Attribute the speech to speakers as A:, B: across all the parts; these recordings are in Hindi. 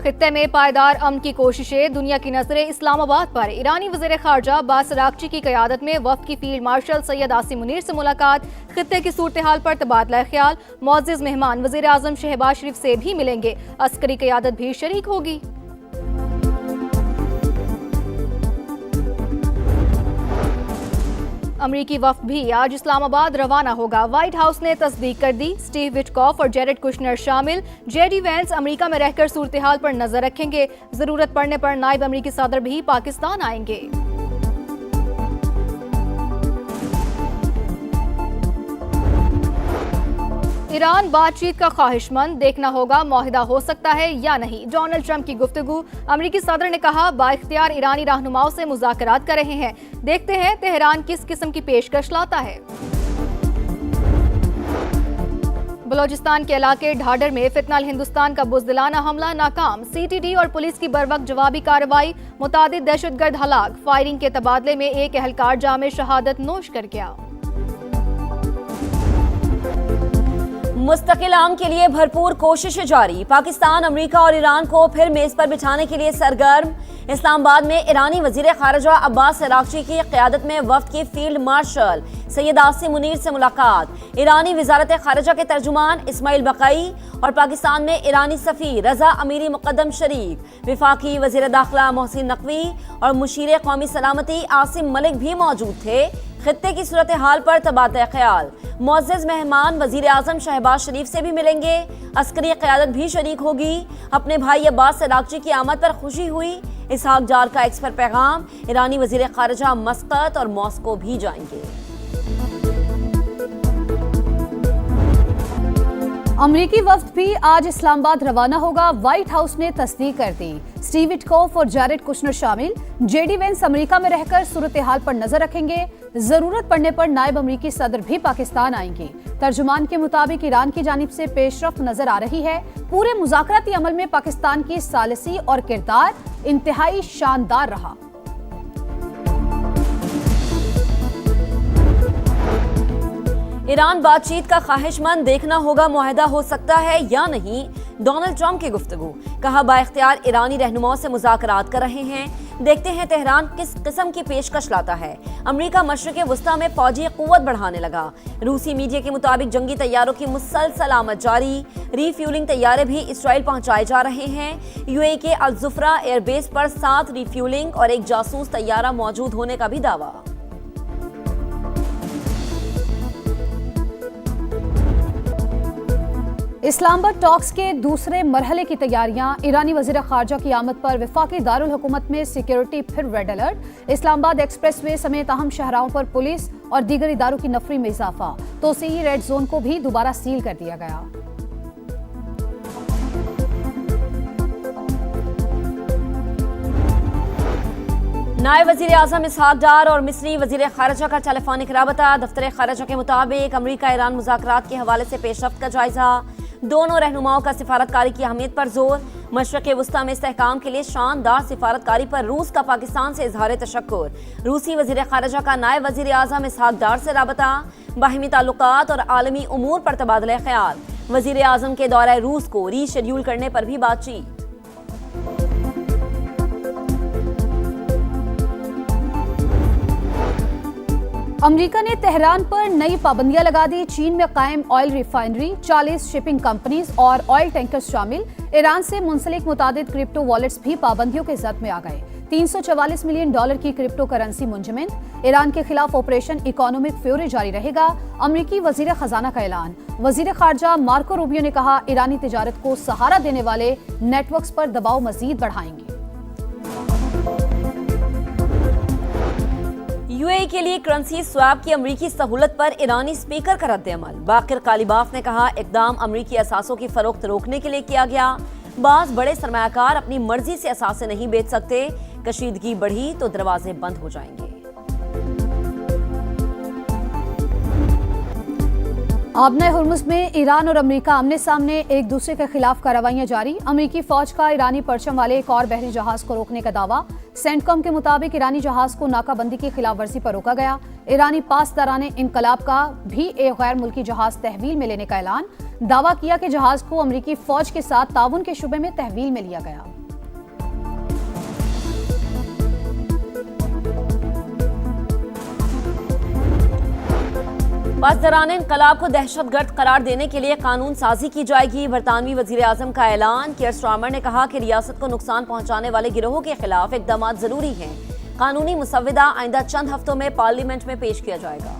A: खित्ते में पायदार अमन की कोशिशें, दुनिया की नजरें इस्लामाबाद पर। ईरानी वज़ीर ख़ारजा अब्बास अराग़ची की क़यादत में वफ़द की फील्ड मार्शल सैयद आसिम मुनीर से मुलाकात। खित्ते की सूरत हाल पर तबादला ख्याल। मुअज़्ज़िज़ मेहमान वज़ीर आज़म शहबाज शरीफ से भी मिलेंगे। अस्करी क़यादत भी शरीक होगी। अमरीकी वफ़द भी आज इस्लामाबाद रवाना होगा। व्हाइट हाउस ने तस्दीक कर दी। स्टीव विटकॉफ और जेरेड कुशनर शामिल। जेडी वेंस अमरीका में रहकर सूरत हाल पर नजर रखेंगे। जरूरत पड़ने पर नायब अमरीकी सदर भी पाकिस्तान आएंगे। ईरान बातचीत का ख्वाहिशमंद, देखना होगा मुआहिदा हो सकता है या नहीं। डोनाल्ड ट्रंप की गुफ्तगू। अमरीकी सदर ने कहा, बाइख्तियार ईरानी रहनुमाओं से मुज़ाकरात कर रहे हैं। देखते हैं तेहरान किस किस्म की पेशकश लाता है। बलोचिस्तान के इलाके ढाडर में फितनाल हिंदुस्तान का बुज़दिलाना हमला नाकाम। सीटीडी और पुलिस की बरवक्त जवाबी कार्रवाई। मुतादिद दहशतगर्द हलाक। फायरिंग के तबादले में एक एहलकार जामे शहादत नोश कर गया।
B: मुस्तकिल आम के लिए भरपूर कोशिशें जारी। पाकिस्तान अमेरिका और ईरान को फिर मेज पर बिठाने के लिए सरगर्म। इस्लामाबाद में ईरानी वजीर खारजा अब्बास अराग़ची की क़यादत में वफ़द की फील्ड मार्शल सैयद आसिम मुनीर से मुलाकात। ईरानी वज़ारत खारजा के तर्जुमान इस्माइल बक़ई और पाकिस्तान में ईरानी सफ़ीर रज़ा अमीरी मुक़द्दम शरीक। वफाकी वज़ीर दाखिला मोहसिन नकवी और मुशीर कौमी सलामती आसिम मलिक भी मौजूद थे। खित्ते की सूरत हाल पर तबादला ख्याल। मुअज़्ज़िज़ मेहमान वज़ीर आज़म शहबाज शरीफ से भी मिलेंगे। अस्करी क़यादत भी शरीक होगी। अपने भाई अब्बास अराग़ची की आमद पर खुशी हुई। इसहाक डार का एक्स पर पैगाम। ईरानी वज़ीर ख़ारजा मस्कत और मॉस्को भी जाएंगे।
C: अमरीकी वफ़द भी आज इस्लामाबाद रवाना होगा। व्हाइट हाउस ने तस्दीक कर दी। स्टीव विटकॉफ और जेरेड कुशनर शामिल। जेडी वेंस अमेरिका में रहकर सूरत हाल पर नजर रखेंगे। जरूरत पड़ने पर नायब अमरीकी सदर भी पाकिस्तान आएंगे। तर्जुमान के मुताबिक ईरान की जानिब से पेशरफ्त नजर आ रही है। पूरे मुज़ाकराती अमल में पाकिस्तान की सालिसी और किरदार इंतहाई शानदार रहा।
B: ईरान बातचीत का ख्वाहिशमंद, देखना होगा मुआहिदा हो सकता है या नहीं। डोनाल्ड ट्रंप की गुफ्तगू। कहा, बाइख्तियार ईरानी रहनुमाओं से मुज़ाकरात कर रहे हैं। देखते हैं तेहरान किस किस्म की पेशकश लाता है। अमरीका मशरिक़ वस्ता में फौजी क़ुव्वत बढ़ाने लगा। रूसी मीडिया के मुताबिक जंगी तैयारों की मुसलसल आमद जारी। रीफ्यूलिंग तैयारे भी इसराइल पहुंचाए जा रहे हैं। यूएई के अल ज़ुफ़रा एयरबेस पर 7 रीफ्यूलिंग और एक जासूस तैयारा मौजूद होने का भी दावा।
C: इस्लामाबाद टॉक्स के दूसरे मरहले की तैयारियां। ईरानी वज़ीर ख़ारजा की आमद पर वफाकी दारुल हुकूमत में सिक्योरिटी फिर रेड अलर्ट। इस्लामाबाद एक्सप्रेसवे समेत अहम शहराओं पर पुलिस और दीगर इदारों की नफरी में इजाफा। तोसीई रेड जोन को भी दोबारा सील कर दिया गया।
B: नायब वज़ीर आज़म इसहाक डार और मिस्री वज़ीर ख़ारजा का टेलीफोनिक राबता। दफ्तर ख़ारजा के मुताबिक अमरीका ईरान मुज़ाकरात के हवाले से पेशरफ्त का जायजा। दोनों रहनुमाओं का सिफारतकारी की अहमियत पर जोर। मशरिक़ वस्ता में इस्तेहकाम के लिए शानदार सिफारतकारी पर रूस का पाकिस्तान से इजहार तशक्कुर। रूसी वज़ीर ख़ारजा का नायब वज़ीर आज़म इसहाक डार से राबता। बाहिमी ताल्लुकात और आलमी उमूर पर तबादला ख्याल। वज़ीर आज़म के दौरे रूस को रीशेड्यूल करने पर भी बातचीत।
C: अमेरिका ने तेहरान पर नई पाबंदियां लगा दी। चीन में कायम ऑयल रिफाइनरी, 40 शिपिंग कंपनीज और ऑयल टैंकर्स शामिल। ईरान से मुंसलिक मुतादिद क्रिप्टो वॉलेट्स भी पाबंदियों के जद में आ गए। $344 मिलियन की क्रिप्टो करेंसी मुंजमद। ईरान के खिलाफ ऑपरेशन इकोनॉमिक फ्यूरी जारी रहेगा। अमरीकी वजीर खजाना का ऐलान। वजीर खारजा मार्को रूबियो ने कहा, ईरानी तिजारत को सहारा देने वाले नेटवर्क्स पर दबाव मजीद बढ़ाएंगे।
B: यूएई के लिए करेंसी स्वैप की अमरीकी सहूलत पर ईरानी स्पीकर का रद्द-ए-अमल। बाकिर कालिबाफ ने कहा, इकदाम अमरीकी असासों की फरोख्त रोकने के लिए किया गया। बाज़ बड़े सरमायाकार अपनी मर्जी से असासे नहीं बेच सकते। कशीदगी बढ़ी तो दरवाजे बंद हो जाएंगे।
C: आबना हुर्मुज़ में ईरान और अमेरिका आमने सामने एक दूसरे के खिलाफ कार्रवाइयां जारी। अमेरिकी फौज का ईरानी परचम वाले एक और बहरी जहाज को रोकने का दावा। सेंटकॉम के मुताबिक ईरानी जहाज को नाकाबंदी की खिलाफ वर्जी पर रोका गया। ईरानी पासदाराने इनकलाब का भी एक गैर मुल्की जहाज तहवील में लेने का ऐलान। दावा किया कि जहाज को अमेरिकी फौज के साथ ताउन के शुबे में तहवील में लिया गया।
B: पासदारान इंकलाब को दहशतगर्द करार देने के लिए कानून साजी की जाएगी। बरतानवी वजीर आजम का ऐलान। कियर स्टारमर ने कहा कि रियासत को नुकसान पहुंचाने वाले गिरोहों के खिलाफ इकदाम जरूरी हैं। कानूनी मुसव्वदा आइंदा चंद हफ्तों में पार्लियामेंट में पेश किया जाएगा।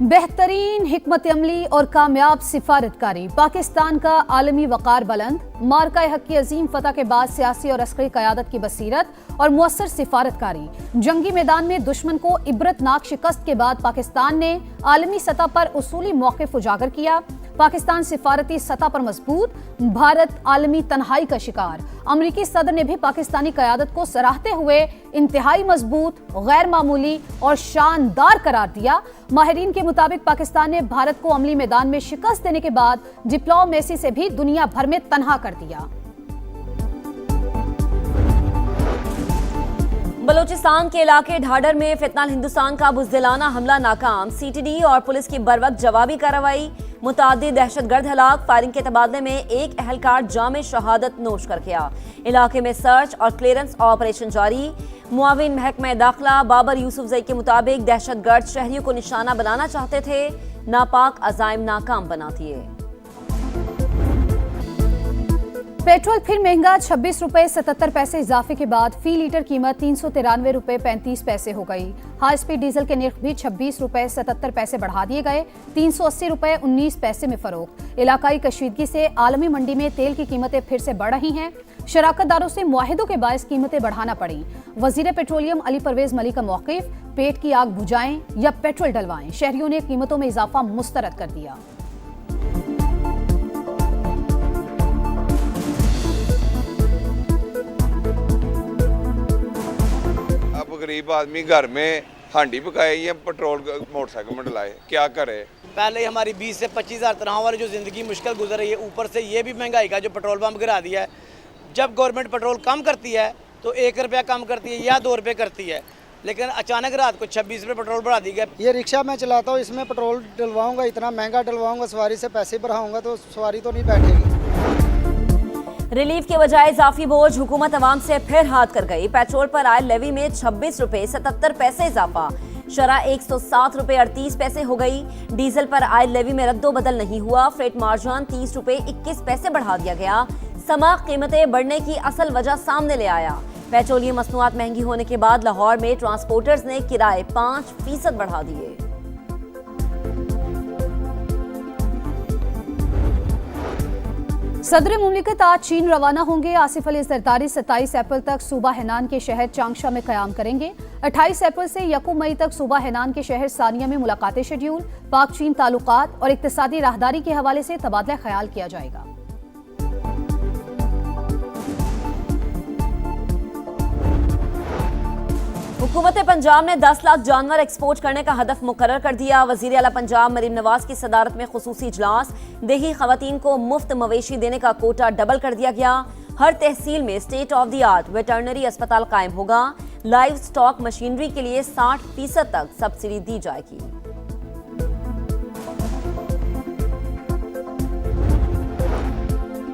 C: बेहतरीन हिकमत अमली और कामयाब सिफारतकारी, पाकिस्तान का आलमी वकार बुलंद। मार्का हक की अजीम फतह के बाद सियासी और अस्करी क़यादत की बसीरत और मुअस्सर सिफारतकारी। जंगी मैदान में दुश्मन को इबरतनाक शिकस्त के बाद पाकिस्तान ने आलमी सतह पर उसूली मौक़िफ़ उजागर किया। पाकिस्तान सिफारती सतह पर मजबूत, भारत आलमी तन्हाई का शिकार। अमरीकी सदर ने भी पाकिस्तानी क़यादत को सराहते हुए इंतहाई मजबूत, गैर मामूली और शानदार करार दिया। माहिरीन के मुताबिक पाकिस्तान ने भारत को अमली मैदान में शिकस्त देने के बाद डिप्लोमेसी से भी दुनिया भर में तन्हा कर दिया।
B: बलोचिस्तान के इलाके ढाडर में फितनाल हिंदुस्तान का बुज़दिलाना हमला नाकाम। सीटीडी और पुलिस की बरवक्त जवाबी कार्रवाई। मुतादिद दहशतगर्द हलाक। फायरिंग के तबादले में एक अहलकार जामे शहादत नोश कर गया। इलाके में सर्च और क्लियरेंस ऑपरेशन जारी। मुआविन महकमा दाखिला बाबर यूसुफजई के मुताबिक दहशतगर्द शहरियों को निशाना बनाना चाहते थे, नापाक अजाइम नाकाम बना दिए।
C: पेट्रोल फिर महंगा, 26 रुपए 77 पैसे इजाफे के बाद फी लीटर कीमत 393 रुपए 35 पैसे हो गई। हाई स्पीड डीजल के निर्ख भी 26 रुपए 77 पैसे बढ़ा दिए गए, 380 रुपए 19 पैसे में फरोख्त। इलाकाई कशीदगी से आलमी मंडी में तेल की कीमतें फिर से बढ़ रही हैं। शराकतदारों से मुआहिदों के बायस कीमतें बढ़ाना पड़ी। वजीर पेट्रोलियम अली परवेज मलिक का मौक़िफ़, पेट की आग बुझाएं या पेट्रोल डलवाएं। शहरियों ने कीमतों में इजाफा मुस्तरद कर दिया।
D: गरीब आदमी घर में हांडी पकाए या पेट्रोल मोटरसाइकिल में डलाए, क्या करे।
E: पहले ही हमारी 20 से 25 हज़ार तनख्वाह वाली जो ज़िंदगी मुश्किल गुजर रही है, ऊपर से ये भी महंगाई का जो पेट्रोल पंप गिरा दिया है। जब गवर्नमेंट पेट्रोल कम करती है तो 1 रुपया कम करती है या 2 रुपये करती है, लेकिन अचानक रात को 26 रुपये पेट्रोल बढ़ा दी गया।
F: ये रिक्शा मैं चलाता हूँ, इसमें पेट्रोल डलवाऊंगा, इतना महंगा डलवाऊंगा, सवारी से पैसे बढ़ाऊंगा तो सवारी तो नहीं बैठेगी।
B: रिलीफ के बजाय इजाफी बोझ। हुकूमत अवाम से फिर हाथ कर गई। पेट्रोल पर आए लेवी में 26 रुपए 77 पैसे इजाफा। शरह 107 रुपए 38 पैसे हो गई। डीजल पर आए लेवी में रद्दो बदल नहीं हुआ। फ्रेट मार्जिन 30 रुपए 21 पैसे बढ़ा दिया गया। समा कीमतें बढ़ने की असल वजह सामने ले आया। पेट्रोलियम मसनूआत महंगी होने के बाद लाहौर में ट्रांसपोर्टर्स ने किराए 5% बढ़ा दिए।
C: सदर मुमलिकत आज चीन रवाना होंगे। आसिफ अली जरदारी 27 अप्रैल तक सूबा हेनान के शहर चांगशा में क़याम करेंगे। 28 अप्रैल से 1 मई तक सूबा हेनान के शहर सानिया में मुलाकातें शेड्यूल। पाक चीन ताल्लुकात और इक्तिसादी राहदारी के हवाले से तबादला ख्याल किया जाएगा।
B: हुकूमत पंजाब ने 10 लाख जानवर एक्सपोर्ट करने का हदफ मुकर्रर कर दिया। वजीर आला पंजाब मरीम नवाज की सदारत में खुसूसी इजलास। देही खवातीन को मुफ्त मवेशी देने का कोटा डबल कर दिया गया। हर तहसील में state of the art veterinary अस्पताल कायम होगा। लाइव स्टॉक मशीनरी के लिए 60% तक सब्सिडी दी जाएगी।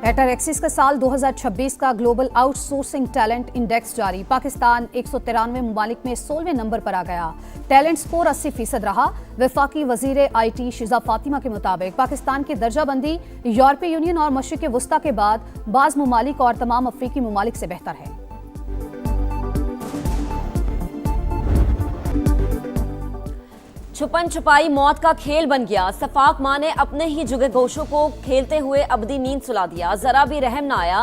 C: एटारेक्सिस का साल 2026 का ग्लोबल आउटसोर्सिंग टैलेंट इंडेक्स जारी। पाकिस्तान 193 ममालिक में 16वें नंबर पर आ गया। टैलेंट स्कोर 80% रहा। वफाकी वजीर IT शिजा फातिमा के मुताबिक पाकिस्तान की दर्जाबंदी यूरोपीय यूनियन और मशरिक़ वस्ता के बाद बाज़ ममालिक और तमाम अफ्रीकी ममालिक से बेहतर है।
B: छुपन छुपाई मौत का खेल बन गया। सफाक मां ने अपने ही जुगे गोशों को खेलते हुए अबदी नींद सुला दिया। जरा भी रहम ना आया।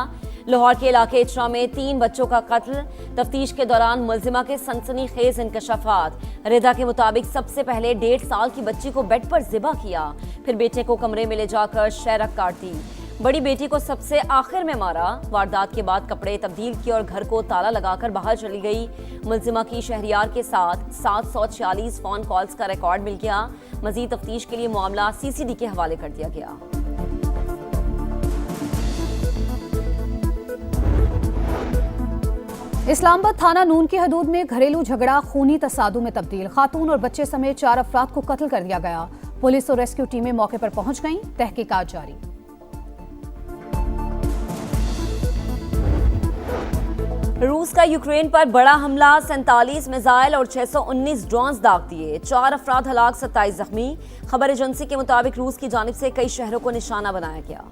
B: लाहौर के इलाके इचरा में 3 बच्चों का कत्ल। तफ्तीश के दौरान मुलजिमा के सनसनीखेज इंकशाफात। रिदा के मुताबिक सबसे पहले 1.5 साल की बच्ची को बेड पर ज़िबा किया, फिर बेटे को कमरे में ले जाकर शहरक काट दी। बड़ी बेटी को सबसे आखिर में मारा। वारदात के बाद कपड़े तब्दील किए और घर को ताला लगाकर बाहर चली गई। मुलजिमा की शहरियार के साथ 746 फोन कॉल्स का रिकॉर्ड मिल गया। मजीद तफ्तीश के लिए मामला CCD के हवाले कर दिया गया।
C: इस्लामाबाद थाना नून की हदूद में घरेलू झगड़ा खूनी तसादु में तब्दील। खातून और बच्चे समेत 4 अफराद को कत्ल कर दिया गया। पुलिस और रेस्क्यू टीमें मौके पर पहुंच गईं। तहकीकात जारी।
B: रूस का यूक्रेन पर बड़ा हमला, 47 मिसाइल और 619 ड्रोन्स दाग दिए, 4 अफराद हलाक, 27 जख्मी। खबर एजेंसी के मुताबिक रूस की जानिब से कई शहरों को निशाना बनाया गया।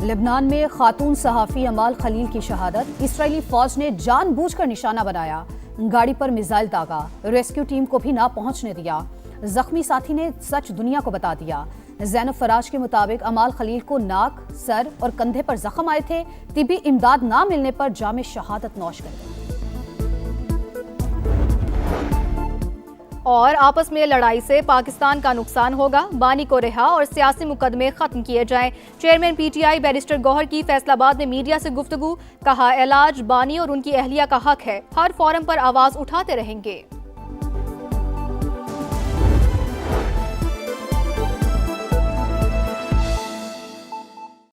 C: लेबनान में खातून सहाफ़ी अमाल खलील की शहादत, इसराइली फौज ने जानबूझकर निशाना बनाया, गाड़ी पर मिसाइल दागा, रेस्क्यू टीम को भी ना पहुंचने दिया। जख्मी साथी ने सच दुनिया को बता दिया। ज़ैनब फराज के मुताबिक अमाल खलील को नाक, सर और कंधे पर जख्म आए थे। तिबी इमदाद ना मिलने पर जामे शहादत नौश कर गए।
A: और आपस में लड़ाई से पाकिस्तान का नुकसान होगा, बानी को रिहा और सियासी मुकदमे खत्म किए जाएं। चेयरमैन पीटीआई बैरिस्टर गौहर की फैसलाबाद में मीडिया से गुफ्तगू, कहा इलाज बानी और उनकी अहलिया का हक है, हर फोरम पर आवाज उठाते रहेंगे।